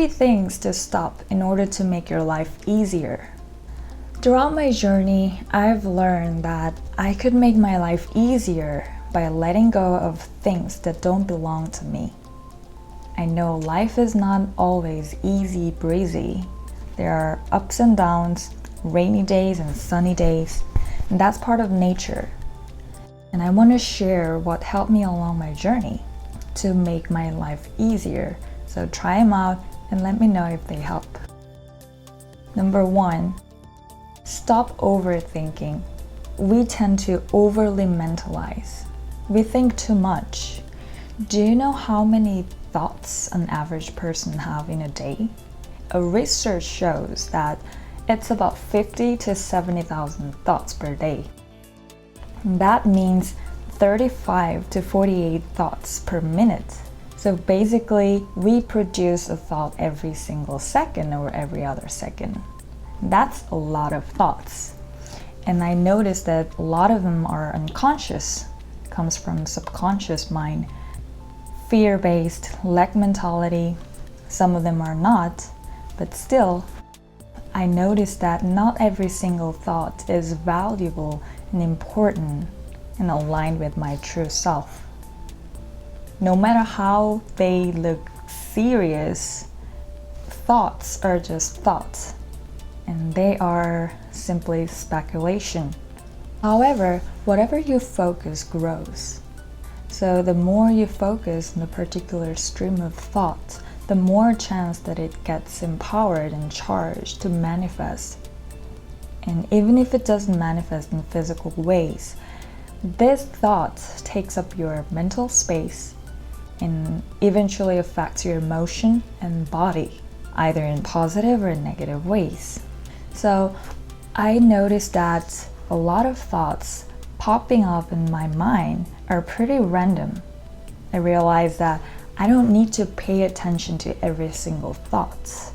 3 things to stop in order to make your life easier. Throughout my journey, I've learned that I could make my life easier by letting go of things that don't belong to me. I know life is not always easy breezy. There are ups and downs, rainy days and sunny days, and that's part of nature. And I want to share what helped me along my journey to make my life easier. So try them out and let me know if they help. Number 1, stop overthinking. We tend to overly mentalize. We think too much. Do you know how many thoughts an average person have in a day? A research shows that it's about 50 to 70,000 thoughts per day. That means 35 to 48 thoughts per minute. So basically, we produce a thought every single second or every other second. That's a lot of thoughts. And I noticed that a lot of them are unconscious, comes from subconscious mind, fear-based, lack mentality. Some of them are not, but still, I noticed that not every single thought is valuable and important and aligned with my true self. No matter how they look serious, thoughts are just thoughts, and they are simply speculation. However, whatever you focus grows. So the more you focus on a particular stream of thought, the more chance that it gets empowered and charged to manifest. And even if it doesn't manifest in physical ways, this thought takes up your mental space and eventually affects your emotion and body, either in positive or negative ways. So I noticed that a lot of thoughts popping up in my mind are pretty random. I realized that I don't need to pay attention to every single thought.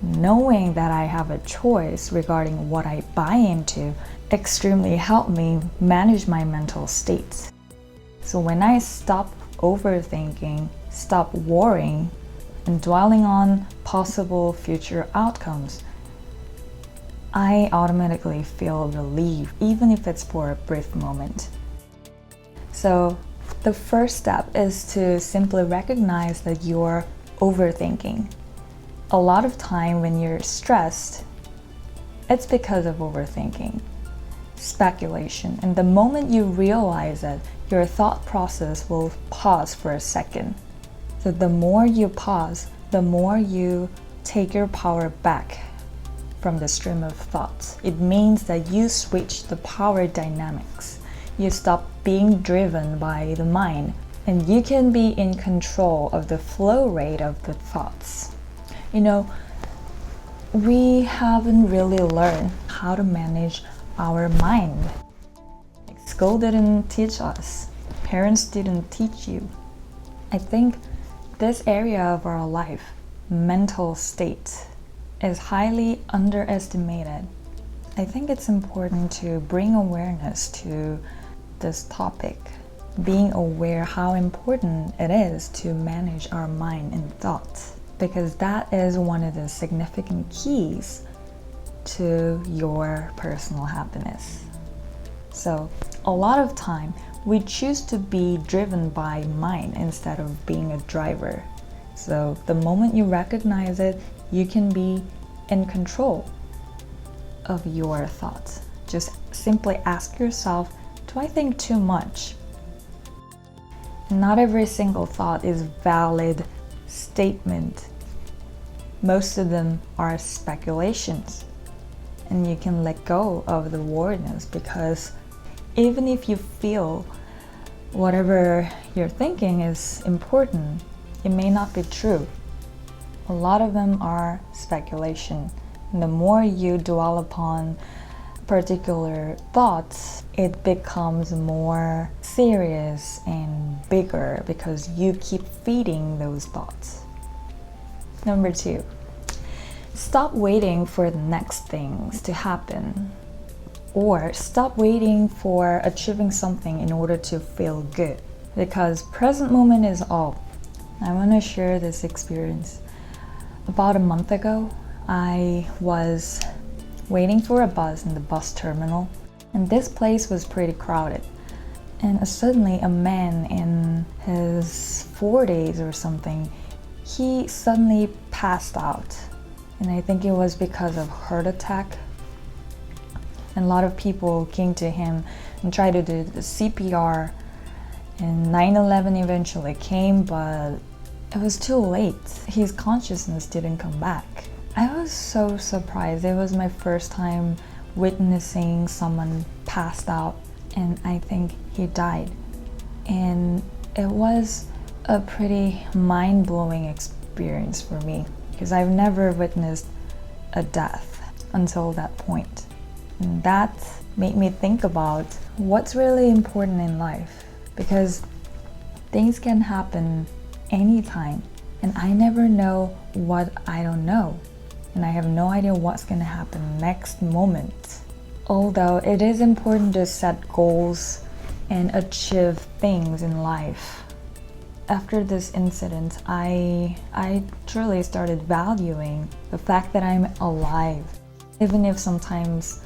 Knowing that I have a choice regarding what I buy into extremely helped me manage my mental state. So when I stop overthinking, stop worrying, and dwelling on possible future outcomes, I automatically feel relief, even if it's for a brief moment. So the first step is to simply recognize that you're overthinking. A lot of time when you're stressed, it's because of overthinking, speculation, and the moment you realize it, your thought process will pause for a second. So the more you pause, the more you take your power back from the stream of thoughts. It means that you switch the power dynamics. You stop being driven by the mind, and you can be in control of the flow rate of the thoughts. You know, we haven't really learned how to manage our mind. School didn't teach us. Parents didn't teach you. I think this area of our life, mental state, is highly underestimated. I think it's important to bring awareness to this topic, being aware how important it is to manage our mind and thoughts, because that is one of the significant keys to your personal happiness. So a lot of time we choose to be driven by mind instead of being a driver. So the moment you recognize it, you can be in control of your thoughts. Just simply ask yourself, do I think too much? Not every single thought is valid statement. Most of them are speculations. And you can let go of the worriness, because even if you feel whatever you're thinking is important, it may not be true. A lot of them are speculation. And the more you dwell upon particular thoughts, it becomes more serious and bigger because you keep feeding those thoughts. Number 2, stop waiting for the next things to happen, or stop waiting for achieving something in order to feel good, because present moment is all. I want to share this experience. About a month ago, I was waiting for a bus in the bus terminal, and this place was pretty crowded. And suddenly, a man in his 40s or something, he suddenly passed out. And I think it was because of heart attack. And a lot of people came to him and tried to do the CPR. And 911 eventually came, but it was too late. His consciousness didn't come back. I was so surprised. It was my first time witnessing someone passed out, and I think he died. And it was a pretty mind-blowing experience for me, because I've never witnessed a death until that point. And that made me think about what's really important in life, because things can happen anytime, and I never know what I don't know, and I have no idea what's going to happen next moment. Although it is important to set goals and achieve things in life, after this incident, I truly started valuing the fact that I'm alive, even if sometimes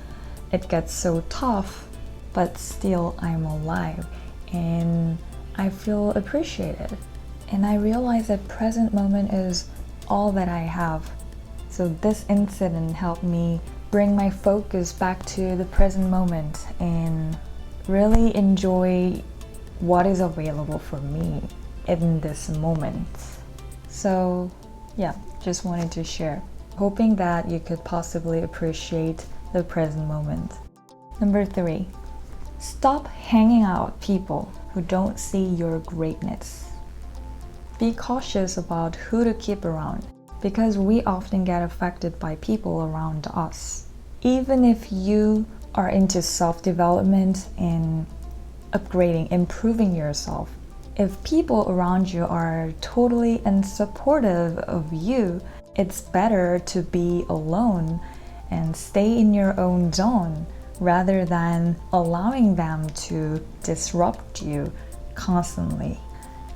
it gets so tough, but still I'm alive, and I feel appreciated. And I realize that present moment is all that I have. So this incident helped me bring my focus back to the present moment and really enjoy what is available for me in this moment. So yeah, just wanted to share, hoping that you could possibly appreciate the present moment. Number 3, stop hanging out with people who don't see your greatness. Be cautious about who to keep around, because we often get affected by people around us. Even if you are into self-development and upgrading, improving yourself, if people around you are totally unsupportive of you, it's better to be alone and stay in your own zone rather than allowing them to disrupt you constantly.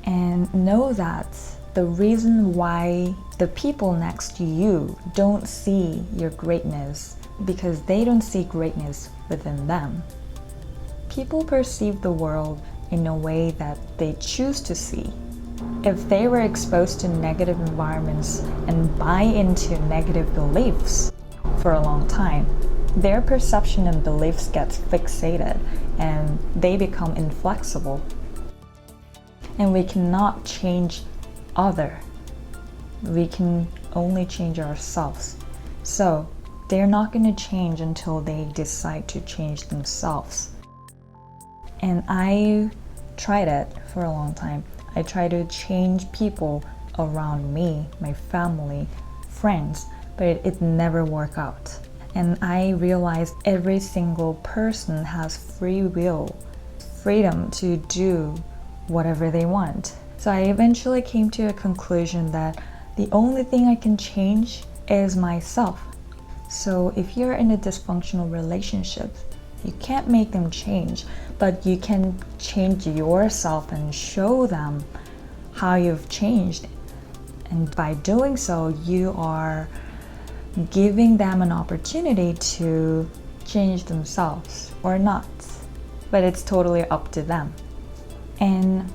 And know that the reason why the people next to you don't see your greatness because they don't see greatness within them. People perceive the world in a way that they choose to see. If they were exposed to negative environments and buy into negative beliefs for a long time, their perception and beliefs gets fixated and they become inflexible. And we cannot change other. We can only change ourselves. So they're not going to change until they decide to change themselves. And I tried it for a long time. I tried to change people around me, my family, friends, but it never worked out. And I realized every single person has free will, freedom to do whatever they want. So I eventually came to a conclusion that the only thing I can change is myself. So if you're in a dysfunctional relationship, you can't make them change, but you can change yourself and show them how you've changed. And by doing so, you are giving them an opportunity to change themselves or not. But it's totally up to them. And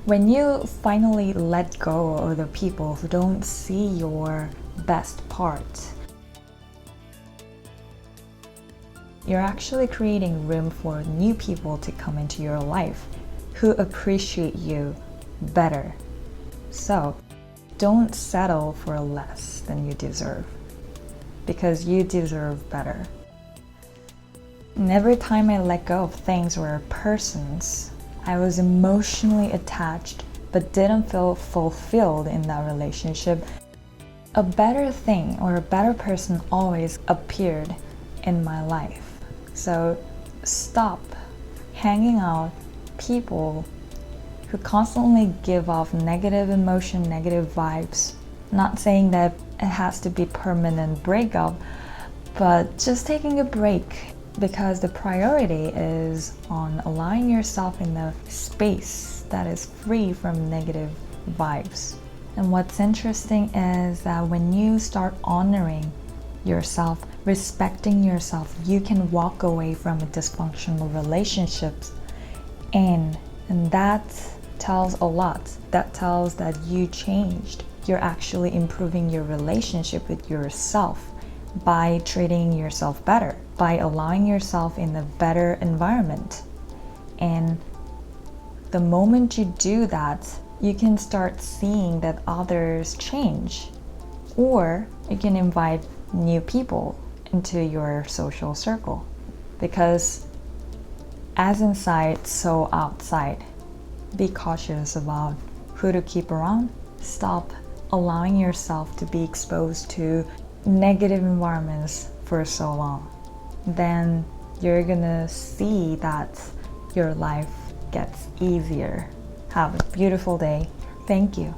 when you finally let go of the people who don't see your best part, you're actually creating room for new people to come into your life who appreciate you better. So don't settle for less than you deserve, because you deserve better. And every time I let go of things or persons, I was emotionally attached but didn't feel fulfilled in that relationship, a better thing or a better person always appeared in my life. So stop hanging out with people who constantly give off negative emotion, negative vibes. Not saying that it has to be permanent breakup, but just taking a break, because the priority is on allowing yourself in a space that is free from negative vibes. And what's interesting is that when you start honoring yourself, respecting yourself, you can walk away from dysfunctional relationships. And that tells a lot. That tells that you changed. You're actually improving your relationship with yourself by treating yourself better, by allowing yourself in a better environment. And the moment you do that, you can start seeing that others change, or you can invite new people into your social circle, because as inside, so outside. Be cautious about who to keep around. Stop allowing yourself to be exposed to negative environments for so long. Then you're gonna see that your life gets easier. Have a beautiful day. Thank you.